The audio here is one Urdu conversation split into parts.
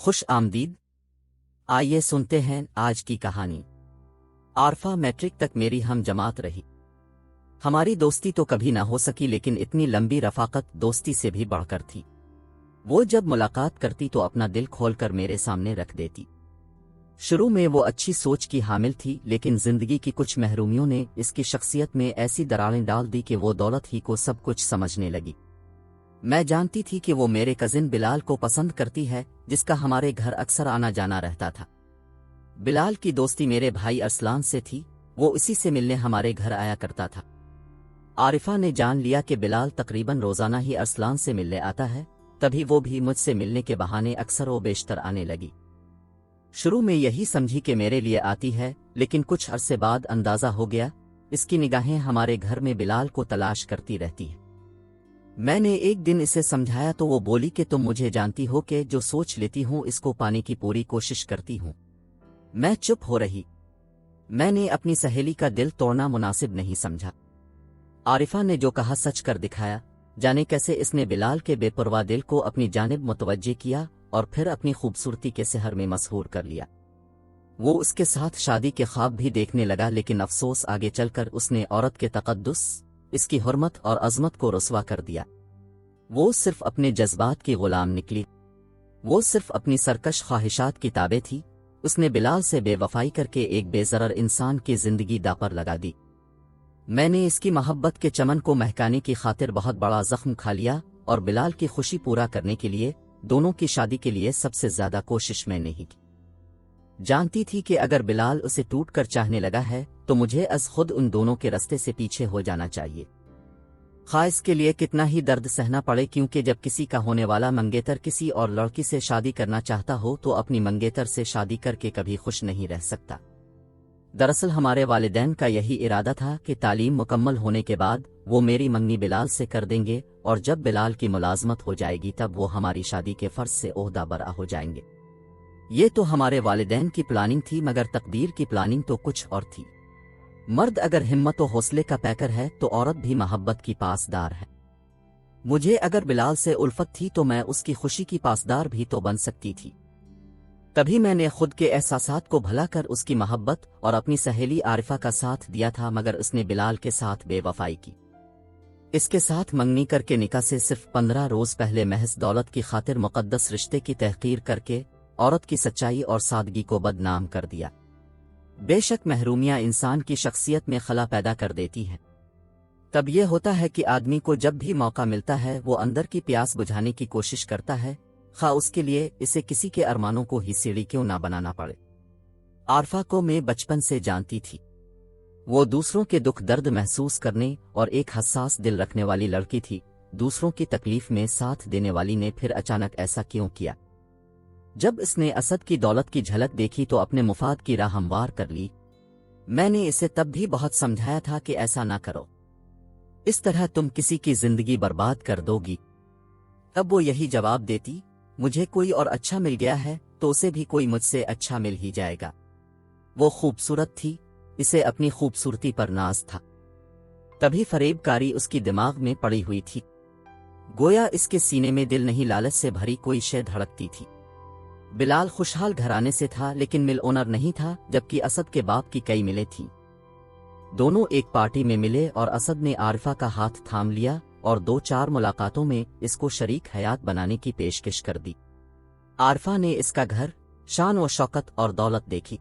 خوش آمدید۔ آئیے سنتے ہیں آج کی کہانی۔ عارفہ میٹرک تک میری ہم جماعت رہی۔ ہماری دوستی تو کبھی نہ ہو سکی، لیکن اتنی لمبی رفاقت دوستی سے بھی بڑھ کر تھی۔ وہ جب ملاقات کرتی تو اپنا دل کھول کر میرے سامنے رکھ دیتی۔ شروع میں وہ اچھی سوچ کی حامل تھی، لیکن زندگی کی کچھ محرومیوں نے اس کی شخصیت میں ایسی دراریں ڈال دی کہ وہ دولت ہی کو سب کچھ سمجھنے لگی۔ میں جانتی تھی کہ وہ میرے کزن بلال کو پسند کرتی ہے، جس کا ہمارے گھر اکثر آنا جانا رہتا تھا۔ بلال کی دوستی میرے بھائی ارسلان سے تھی، وہ اسی سے ملنے ہمارے گھر آیا کرتا تھا۔ عارفہ نے جان لیا کہ بلال تقریباً روزانہ ہی ارسلان سے ملنے آتا ہے، تبھی وہ بھی مجھ سے ملنے کے بہانے اکثر و بیشتر آنے لگی۔ شروع میں یہی سمجھی کہ میرے لیے آتی ہے، لیکن کچھ عرصے بعد اندازہ ہو گیا اس کی نگاہیں ہمارے گھر میں بلال کو تلاش کرتی رہتی ہیں۔ میں نے ایک دن اسے سمجھایا تو وہ بولی کہ تم مجھے جانتی ہو کہ جو سوچ لیتی ہوں اس کو پانے کی پوری کوشش کرتی ہوں۔ میں چپ ہو رہی۔ میں نے اپنی سہیلی کا دل توڑنا مناسب نہیں سمجھا۔ عارفہ نے جو کہا سچ کر دکھایا، جانے کیسے اس نے بلال کے بے پرواہ دل کو اپنی جانب متوجہ کیا اور پھر اپنی خوبصورتی کے سحر میں مسحور کر لیا۔ وہ اس کے ساتھ شادی کے خواب بھی دیکھنے لگا، لیکن افسوس آگے چل کر اس نے عورت کے تقدس، اس کی حرمت اور عظمت کو رسوا کر دیا۔ وہ صرف اپنے جذبات کی غلام نکلی، وہ صرف اپنی سرکش خواہشات کی تابع تھی۔ اس نے بلال سے بے وفائی کر کے ایک بے ضرر انسان کی زندگی داں پر لگا دی۔ میں نے اس کی محبت کے چمن کو مہکانے کی خاطر بہت بڑا زخم کھا لیا، اور بلال کی خوشی پورا کرنے کے لیے دونوں کی شادی کے لیے سب سے زیادہ کوشش میں نے کی۔ جانتی تھی کہ اگر بلال اسے ٹوٹ کر چاہنے لگا ہے تو مجھے از خود ان دونوں کے رستے سے پیچھے ہو جانا چاہیے، خواہ اس کے لیے کتنا ہی درد سہنا پڑے، کیونکہ جب کسی کا ہونے والا منگیتر کسی اور لڑکی سے شادی کرنا چاہتا ہو تو اپنی منگیتر سے شادی کر کے کبھی خوش نہیں رہ سکتا۔ دراصل ہمارے والدین کا یہی ارادہ تھا کہ تعلیم مکمل ہونے کے بعد وہ میری منگنی بلال سے کر دیں گے، اور جب بلال کی ملازمت ہو جائے گی تب وہ ہماری شادی کے فرض سے عہدہ برآ ہو جائیں گے۔ یہ تو ہمارے والدین کی پلاننگ تھی، مگر تقدیر کی پلاننگ تو کچھ اور تھی۔ مرد اگر ہمت و حوصلے کا پیکر ہے تو عورت بھی محبت کی پاسدار ہے۔ مجھے اگر بلال سے الفت تھی تو میں اس کی خوشی کی پاسدار بھی تو بن سکتی تھی۔ تبھی میں نے خود کے احساسات کو بھلا کر اس کی محبت اور اپنی سہیلی عارفہ کا ساتھ دیا تھا، مگر اس نے بلال کے ساتھ بے وفائی کی۔ اس کے ساتھ منگنی کر کے نکاح سے صرف 15 روز پہلے محض دولت کی خاطر مقدس رشتے کی تحقیر کر کے عورت کی سچائی اور سادگی کو بدنام کر دیا۔ بے شک محرومیاں انسان کی شخصیت میں خلا پیدا کر دیتی ہیں۔ تب یہ ہوتا ہے کہ آدمی کو جب بھی موقع ملتا ہے وہ اندر کی پیاس بجھانے کی کوشش کرتا ہے، خواہ اس کے لیے اسے کسی کے ارمانوں کو ہی سیڑھی کیوں نہ بنانا پڑے۔ عارفہ کو میں بچپن سے جانتی تھی۔ وہ دوسروں کے دکھ درد محسوس کرنے اور ایک حساس دل رکھنے والی لڑکی تھی۔ دوسروں کی تکلیف میں ساتھ دینے والی نے پھر اچانک ایسا کیوں کیا؟ جب اس نے اسد کی دولت کی جھلک دیکھی تو اپنے مفاد کی راہ ہموار کر لی۔ میں نے اسے تب بھی بہت سمجھایا تھا کہ ایسا نہ کرو، اس طرح تم کسی کی زندگی برباد کر دو گی۔ تب وہ یہی جواب دیتی، مجھے کوئی اور اچھا مل گیا ہے تو اسے بھی کوئی مجھ سے اچھا مل ہی جائے گا۔ وہ خوبصورت تھی، اسے اپنی خوبصورتی پر ناز تھا، تبھی فریب کاری اس کی دماغ میں پڑی ہوئی تھی۔ گویا اس کے سینے میں دل نہیں لالچ سے بھری کوئی شے دھڑکتی تھی۔ بلال خوشحال گھرانے سے تھا، لیکن مل اونر نہیں تھا، جبکہ اسد کے باپ کی کئی ملیں تھیں۔ دونوں ایک پارٹی میں ملے اور اسد نے عارفہ کا ہاتھ تھام لیا اور 2-4 ملاقاتوں میں اس کو شریک حیات بنانے کی پیشکش کر دی۔ عارفہ نے اس کا گھر، شان و شوکت اور دولت دیکھی۔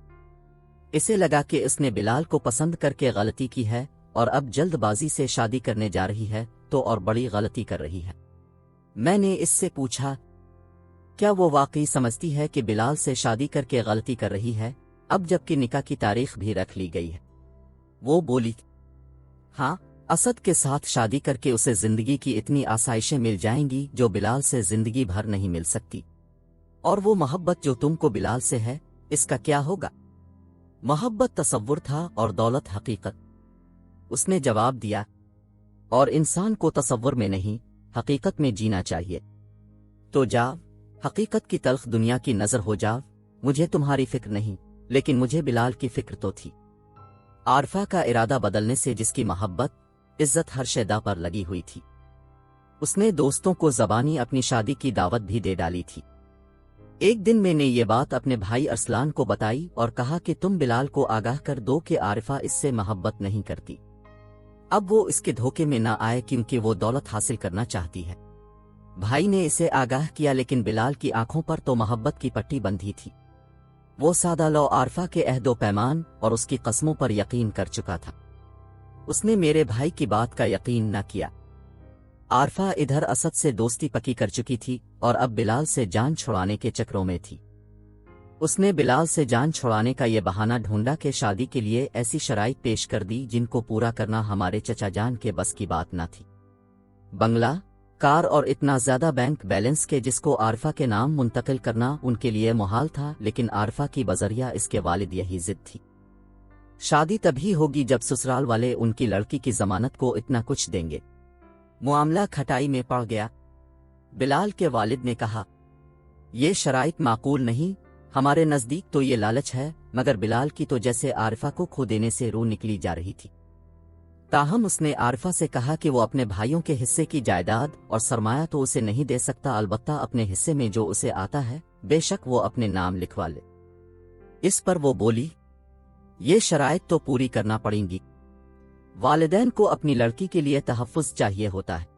اسے لگا کہ اس نے بلال کو پسند کر کے غلطی کی ہے، اور اب جلد بازی سے شادی کرنے جا رہی ہے تو اور بڑی غلطی کر رہی ہے۔ میں نے اس سے پوچھا، کیا وہ واقعی سمجھتی ہے کہ بلال سے شادی کر کے غلطی کر رہی ہے، اب جب کہ نکاح کی تاریخ بھی رکھ لی گئی ہے؟ وہ بولی، ہاں، اسد کے ساتھ شادی کر کے اسے زندگی کی اتنی آسائشیں مل جائیں گی جو بلال سے زندگی بھر نہیں مل سکتی، اور وہ محبت جو تم کو بلال سے ہے، اس کا کیا ہوگا؟ محبت تصور تھا اور دولت حقیقت۔ اس نے جواب دیا، اور انسان کو تصور میں نہیں، حقیقت میں جینا چاہیے۔ تو جاؤ، حقیقت کی تلخ دنیا کی نظر ہو جاؤ۔ مجھے تمہاری فکر نہیں، لیکن مجھے بلال کی فکر تو تھی۔ عارفہ کا ارادہ بدلنے سے جس کی محبت، عزت ہر شیدا پر لگی ہوئی تھی، اس نے دوستوں کو زبانی اپنی شادی کی دعوت بھی دے ڈالی تھی۔ ایک دن میں نے یہ بات اپنے بھائی ارسلان کو بتائی اور کہا کہ تم بلال کو آگاہ کر دو کہ عارفہ اس سے محبت نہیں کرتی، اب وہ اس کے دھوکے میں نہ آئے کیونکہ وہ دولت حاصل کرنا چاہتی ہے۔ بھائی نے اسے آگاہ کیا لیکن بلال کی آنکھوں پر تو محبت کی پٹی بندھی تھی۔ وہ سادہ لو عارفہ کے عہد و پیمان اور اس کی قسموں پر یقین کر چکا تھا۔ اس نے میرے بھائی کی بات کا یقین نہ کیا۔ عارفہ ادھر اسد سے دوستی پکی کر چکی تھی اور اب بلال سے جان چھڑانے کے چکروں میں تھی۔ اس نے بلال سے جان چھڑانے کا یہ بہانہ ڈھونڈا کہ شادی کے لیے ایسی شرائط پیش کر دی جن کو پورا کرنا ہمارے چچا جان کے بس کی بات نہ تھی۔ بنگلہ، کار اور اتنا زیادہ بینک بیلنس کے جس کو عارفہ کے نام منتقل کرنا ان کے لیے محال تھا، لیکن عارفہ کی بذریعہ اس کے والد یہی ضد تھی۔ شادی تبھی ہوگی جب سسرال والے ان کی لڑکی کی ضمانت کو اتنا کچھ دیں گے۔ معاملہ کھٹائی میں پڑ گیا۔ بلال کے والد نے کہا، یہ شرائط معقول نہیں، ہمارے نزدیک تو یہ لالچ ہے، مگر بلال کی تو جیسے عارفہ کو کھو دینے سے روح نکلی جا رہی تھی۔ تاہم اس نے عارفہ سے کہا کہ وہ اپنے بھائیوں کے حصے کی جائیداد اور سرمایہ تو اسے نہیں دے سکتا، البتہ اپنے حصے میں جو اسے آتا ہے بے شک وہ اپنے نام لکھوا لے۔ اس پر وہ بولی، یہ شرائط تو پوری کرنا پڑیں گی، والدین کو اپنی لڑکی کے لیے تحفظ چاہیے ہوتا ہے۔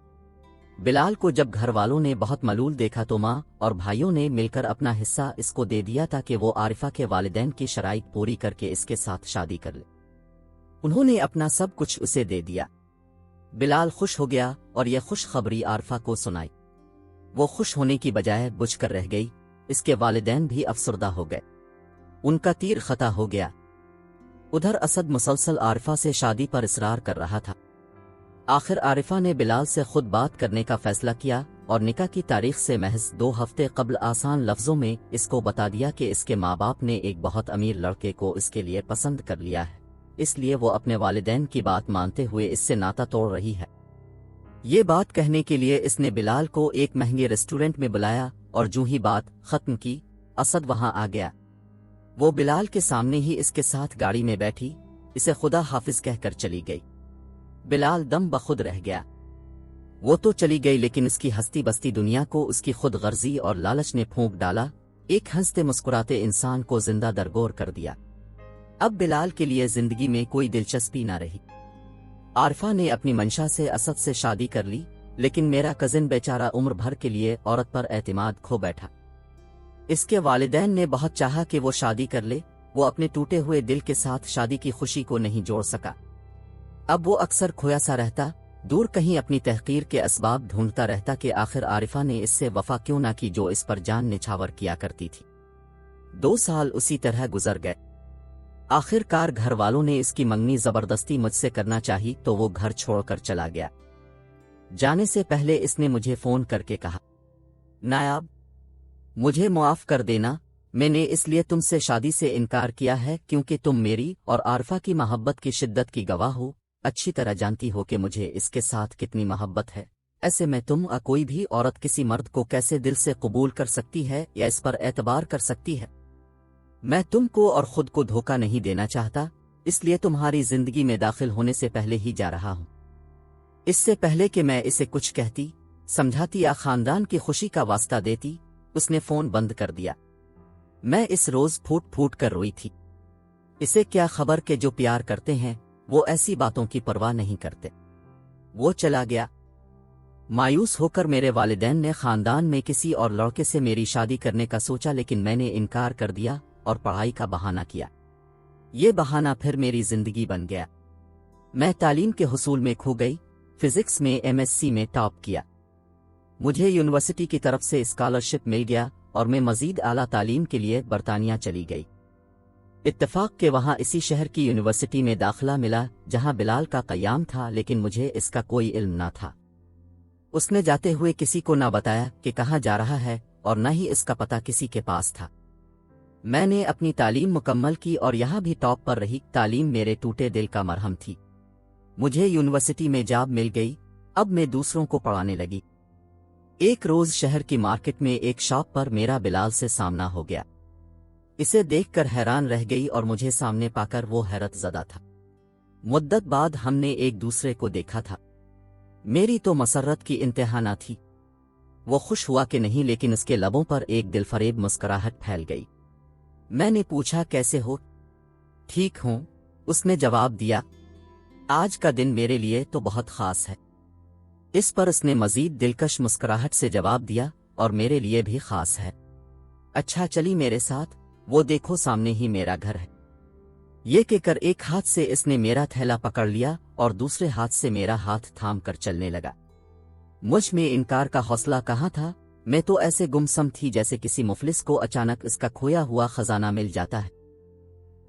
بلال کو جب گھر والوں نے بہت ملول دیکھا تو ماں اور بھائیوں نے مل کر اپنا حصہ اس کو دے دیا تاکہ وہ عارفہ کے والدین کی شرائط پوری کر کے اس کے ساتھ شادی کر لے۔ انہوں نے اپنا سب کچھ اسے دے دیا۔ بلال خوش ہو گیا اور یہ خوش خبری عارفہ کو سنائی۔ وہ خوش ہونے کی بجائے بجھ کر رہ گئی۔ اس کے والدین بھی افسردہ ہو گئے، ان کا تیر خطا ہو گیا۔ ادھر اسد مسلسل عارفہ سے شادی پر اصرار کر رہا تھا۔ آخر عارفہ نے بلال سے خود بات کرنے کا فیصلہ کیا اور نکاح کی تاریخ سے محض 2 ہفتے قبل آسان لفظوں میں اس کو بتا دیا کہ اس کے ماں باپ نے ایک بہت امیر لڑکے کو اس کے لیے پسند کر لیا ہے، اس لیے وہ اپنے والدین کی بات مانتے ہوئے اس سے ناتا توڑ رہی ہے۔ یہ بات کہنے کے لیے اس نے بلال کو ایک مہنگے ریسٹورنٹ میں بلایا اور جو ہی بات ختم کی اسد وہاں آ گیا۔ وہ بلال کے سامنے ہی اس کے ساتھ گاڑی میں بیٹھی اسے خدا حافظ کہہ کر چلی گئی۔ بلال دم بخود رہ گیا۔ وہ تو چلی گئی لیکن اس کی ہستی بستی دنیا کو اس کی خود غرضی اور لالچ نے پھونک ڈالا، ایک ہنستے مسکراتے انسان کو زندہ درگور کر دیا۔ اب بلال کے لیے زندگی میں کوئی دلچسپی نہ رہی۔ عارفہ نے اپنی منشا سے اسد سے شادی کر لی، لیکن میرا کزن بیچارہ عمر بھر کے لیے عورت پر اعتماد کھو بیٹھا۔ اس کے والدین نے بہت چاہا کہ وہ شادی کر لے، وہ اپنے ٹوٹے ہوئے دل کے ساتھ شادی کی خوشی کو نہیں جوڑ سکا۔ اب وہ اکثر کھویا سا رہتا، دور کہیں اپنی تحقیر کے اسباب ڈھونڈتا رہتا کہ آخر عارفہ نے اس سے وفا کیوں نہ کی جو اس پر جان نچھاور کیا کرتی تھی۔ 2 سال اسی طرح گزر گئے۔ آخر کار گھر والوں نے اس کی منگنی زبردستی مجھ سے کرنا چاہی تو وہ گھر چھوڑ کر چلا گیا۔ جانے سے پہلے اس نے مجھے فون کر کے کہا، نایاب، مجھے معاف کر دینا، میں نے اس لیے تم سے شادی سے انکار کیا ہے کیونکہ تم میری اور عارفہ کی محبت کی شدت کی گواہ ہو، اچھی طرح جانتی ہو کہ مجھے اس کے ساتھ کتنی محبت ہے، ایسے میں تم کوئی بھی عورت کسی مرد کو کیسے دل سے قبول کر سکتی ہے یا اس پر اعتبار کر سکتی ہے؟ میں تم کو اور خود کو دھوکہ نہیں دینا چاہتا، اس لیے تمہاری زندگی میں داخل ہونے سے پہلے ہی جا رہا ہوں۔ اس سے پہلے کہ میں اسے کچھ کہتی، سمجھاتی یا خاندان کی خوشی کا واسطہ دیتی، اس نے فون بند کر دیا۔ میں اس روز پھوٹ پھوٹ کر روئی تھی۔ اسے کیا خبر کہ جو پیار کرتے ہیں وہ ایسی باتوں کی پرواہ نہیں کرتے۔ وہ چلا گیا۔ مایوس ہو کر میرے والدین نے خاندان میں کسی اور لڑکے سے میری شادی کرنے کا سوچا، لیکن میں نے انکار کر دیا اور پڑھائی کا بہانہ کیا۔ یہ بہانہ پھر میری زندگی بن گیا۔ میں تعلیم کے حصول میں کھو گئی، فزکس میں MSc میں ٹاپ کیا۔ مجھے یونیورسٹی کی طرف سے اسکالرشپ مل گیا اور میں مزید اعلیٰ تعلیم کے لیے برطانیہ چلی گئی۔ اتفاق کہ وہاں اسی شہر کی یونیورسٹی میں داخلہ ملا جہاں بلال کا قیام تھا، لیکن مجھے اس کا کوئی علم نہ تھا۔ اس نے جاتے ہوئے کسی کو نہ بتایا کہ کہاں جا رہا ہے اور نہ ہی اس کا پتہ کسی کے پاس تھا۔ میں نے اپنی تعلیم مکمل کی اور یہاں بھی ٹاپ پر رہی۔ تعلیم میرے ٹوٹے دل کا مرہم تھی۔ مجھے یونیورسٹی میں جاب مل گئی، اب میں دوسروں کو پڑھانے لگی۔ ایک روز شہر کی مارکیٹ میں ایک شاپ پر میرا بلال سے سامنا ہو گیا۔ اسے دیکھ کر حیران رہ گئی اور مجھے سامنے پا کر وہ حیرت زدہ تھا۔ مدت بعد ہم نے ایک دوسرے کو دیکھا تھا۔ میری تو مسرت کی انتہا نہ تھی۔ وہ خوش ہوا کہ نہیں، لیکن اس کے لبوں پر ایک دلفریب مسکراہٹ پھیل گئی۔ میں نے پوچھا کیسے ہو؟ ٹھیک ہوں، اس نے جواب دیا، آج کا دن میرے لیے تو بہت خاص ہے۔ اس پر اس نے مزید دلکش مسکراہٹ سے جواب دیا، اور میرے لیے بھی خاص ہے۔ اچھا چلی میرے ساتھ، وہ دیکھو سامنے ہی میرا گھر ہے۔ یہ کہہ کر ایک ہاتھ سے اس نے میرا تھیلا پکڑ لیا اور دوسرے ہاتھ سے میرا ہاتھ تھام کر چلنے لگا۔ مجھ میں انکار کا حوصلہ کہاں تھا، میں تو ایسے گمسم تھی جیسے کسی مفلس کو اچانک اس کا کھویا ہوا خزانہ مل جاتا ہے۔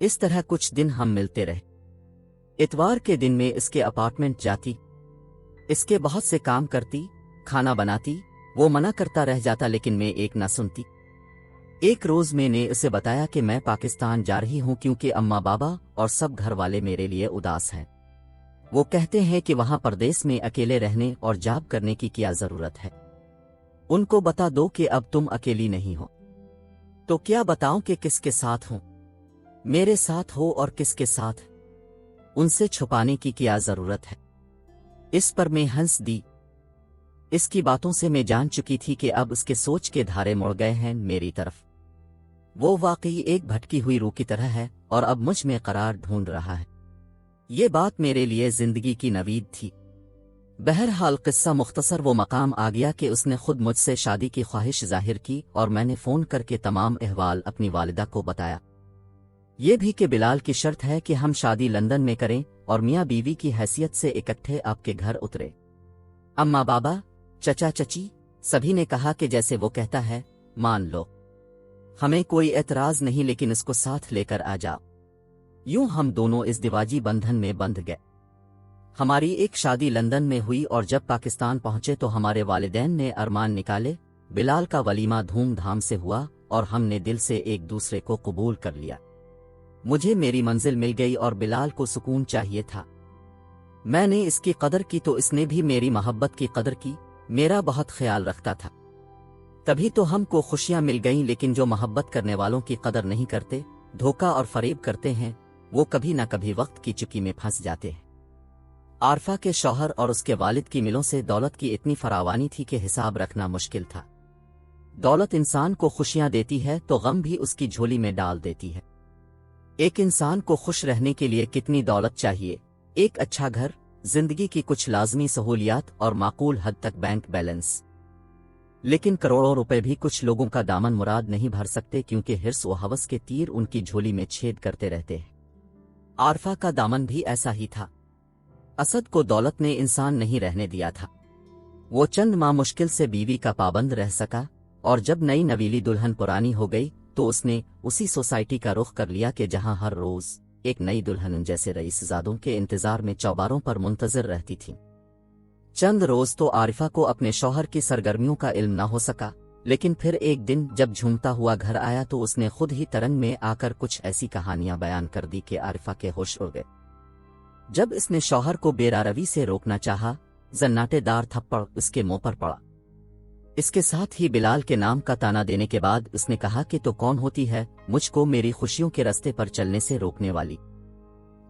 اس طرح کچھ دن ہم ملتے رہے۔ اتوار کے دن میں اس کے اپارٹمنٹ جاتی، اس کے بہت سے کام کرتی، کھانا بناتی، وہ منع کرتا رہ جاتا لیکن میں ایک نہ سنتی۔ ایک روز میں نے اسے بتایا کہ میں پاکستان جا رہی ہوں کیونکہ اماں بابا اور سب گھر والے میرے لیے اداس ہیں۔ وہ کہتے ہیں کہ وہاں پردیس میں اکیلے رہنے اور جاب کرنے کی کیا ضرورت ہے، ان کو بتا دو کہ اب تم اکیلی نہیں ہو۔ تو کیا بتاؤں کہ کس کے ساتھ ہوں؟ میرے ساتھ ہو اور کس کے ساتھ، ان سے چھپانے کی کیا ضرورت ہے؟ اس پر میں ہنس دی۔ اس کی باتوں سے میں جان چکی تھی کہ اب اس کے سوچ کے دھارے مڑ گئے ہیں میری طرف۔ وہ واقعی ایک بھٹکی ہوئی روح کی طرح ہے اور اب مجھ میں قرار ڈھونڈ رہا ہے۔ یہ بات میرے لیے زندگی کی نوید تھی۔ بہرحال قصہ مختصر وہ مقام آ گیا کہ اس نے خود مجھ سے شادی کی خواہش ظاہر کی اور میں نے فون کر کے تمام احوال اپنی والدہ کو بتایا۔ یہ بھی کہ بلال کی شرط ہے کہ ہم شادی لندن میں کریں اور میاں بیوی کی حیثیت سے اکٹھے آپ کے گھر اترے۔ اماں بابا، چچا چچی، سبھی نے کہا کہ جیسے وہ کہتا ہے مان لو، ہمیں کوئی اعتراض نہیں، لیکن اس کو ساتھ لے کر آ جاؤ۔ یوں ہم دونوں اس دیواجی بندھن میں بندھ گئے۔ ہماری ایک شادی لندن میں ہوئی اور جب پاکستان پہنچے تو ہمارے والدین نے ارمان نکالے۔ بلال کا ولیمہ دھوم دھام سے ہوا اور ہم نے دل سے ایک دوسرے کو قبول کر لیا۔ مجھے میری منزل مل گئی اور بلال کو سکون چاہیے تھا۔ میں نے اس کی قدر کی تو اس نے بھی میری محبت کی قدر کی، میرا بہت خیال رکھتا تھا۔ تبھی تو ہم کو خوشیاں مل گئیں، لیکن جو محبت کرنے والوں کی قدر نہیں کرتے، دھوکہ اور فریب کرتے ہیں، وہ کبھی نہ کبھی وقت کی چکی میں پھنس جاتے ہیں۔ عارفہ کے شوہر اور اس کے والد کی ملوں سے دولت کی اتنی فراوانی تھی کہ حساب رکھنا مشکل تھا۔ دولت انسان کو خوشیاں دیتی ہے تو غم بھی اس کی جھولی میں ڈال دیتی ہے۔ ایک انسان کو خوش رہنے کے لیے کتنی دولت چاہیے؟ ایک اچھا گھر، زندگی کی کچھ لازمی سہولیات اور معقول حد تک بینک بیلنس۔ لیکن کروڑوں روپے بھی کچھ لوگوں کا دامن مراد نہیں بھر سکتے، کیونکہ حرص و ہوس کے تیر ان کی جھولی میں چھید کرتے رہتے ہیں۔ عارفہ کا دامن بھی ایسا ہی تھا۔ اسد کو دولت نے انسان نہیں رہنے دیا تھا۔ وہ چند ماہ مشکل سے بیوی کا پابند رہ سکا، اور جب نئی نویلی دلہن پرانی ہو گئی تو اس نے اسی سوسائٹی کا رخ کر لیا کہ جہاں ہر روز ایک نئی دلہن جیسے رئیس زادوں کے انتظار میں چوباروں پر منتظر رہتی تھی۔ چند روز تو عارفہ کو اپنے شوہر کی سرگرمیوں کا علم نہ ہو سکا، لیکن پھر ایک دن جب جھومتا ہوا گھر آیا تو اس نے خود ہی ترنگ میں آ کر کچھ ایسی کہانیاں بیان کر دی کہ عارفہ کے ہوش اڑ گئے۔ جب اس نے شوہر کو بے راروی سے روکنا چاہا، زناٹے دار تھپڑ اس کے منہ پر پڑا۔ اس کے ساتھ ہی بلال کے نام کا تانا دینے کے بعد اس نے کہا کہ تو کون ہوتی ہے مجھ کو میری خوشیوں کے رستے پر چلنے سے روکنے والی؟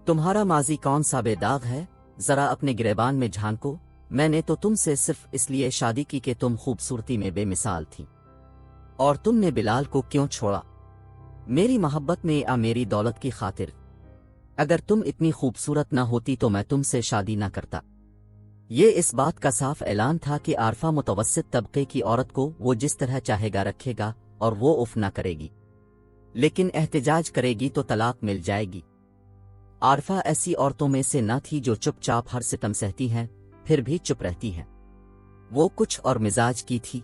تمہارا ماضی کون سا بے داغ ہے؟ ذرا اپنے گریبان میں جھانکو۔ میں نے تو تم سے صرف اس لیے شادی کی کہ تم خوبصورتی میں بے مثال تھی، اور تم نے بلال کو کیوں چھوڑا؟ میری محبت میں یا میری دولت کی خاطر؟ اگر تم اتنی خوبصورت نہ ہوتی تو میں تم سے شادی نہ کرتا۔ یہ اس بات کا صاف اعلان تھا کہ عارفہ متوسط طبقے کی عورت کو وہ جس طرح چاہے گا رکھے گا اور وہ اف نہ کرے گی، لیکن احتجاج کرے گی تو طلاق مل جائے گی۔ عارفہ ایسی عورتوں میں سے نہ تھی جو چپ چاپ ہر ستم سہتی ہیں پھر بھی چپ رہتی ہیں۔ وہ کچھ اور مزاج کی تھی۔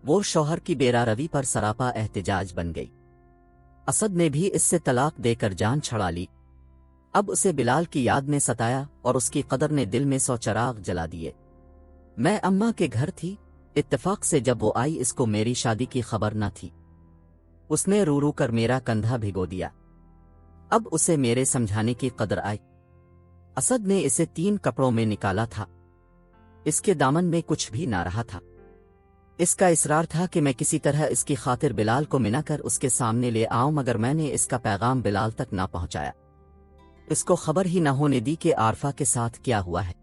وہ شوہر کی بے راروی پر سراپا احتجاج بن گئی۔ اسد نے بھی اس سے طلاق دے کر جان چھڑا لی۔ اب اسے بلال کی یاد نے ستایا اور اس کی قدر نے دل میں 100 چراغ جلا دیے۔ میں اماں کے گھر تھی، اتفاق سے جب وہ آئی اس کو میری شادی کی خبر نہ تھی۔ اس نے رو رو کر میرا کندھا بھگو دیا۔ اب اسے میرے سمجھانے کی قدر آئی۔ اسد نے اسے 3 کپڑوں میں نکالا تھا۔ اس کے دامن میں کچھ بھی نہ رہا تھا۔ اس کا اصرار تھا کہ میں کسی طرح اس کی خاطر بلال کو منا کر اس کے سامنے لے آؤں، مگر میں نے اس کا پیغام بلال تک نہ پہنچایا۔ اس کو خبر ہی نہ ہونے دی کہ عارفہ کے ساتھ کیا ہوا ہے۔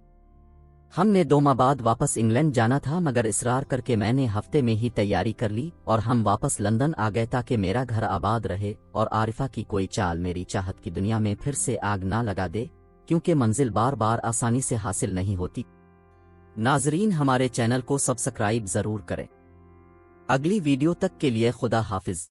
ہم نے 2 ماہ بعد واپس انگلینڈ جانا تھا، مگر اصرار کر کے میں نے ہفتے میں ہی تیاری کر لی اور ہم واپس لندن آ گئے تاکہ میرا گھر آباد رہے اور عارفہ کی کوئی چال میری چاہت کی دنیا میں پھر سے آگ نہ لگا دے، کیونکہ منزل بار بار آسانی سے حاصل نہیں ہوتی۔ ناظرین، ہمارے چینل کو سبسکرائب ضرور کریں۔ اگلی ویڈیو تک کے لیے خدا حافظ۔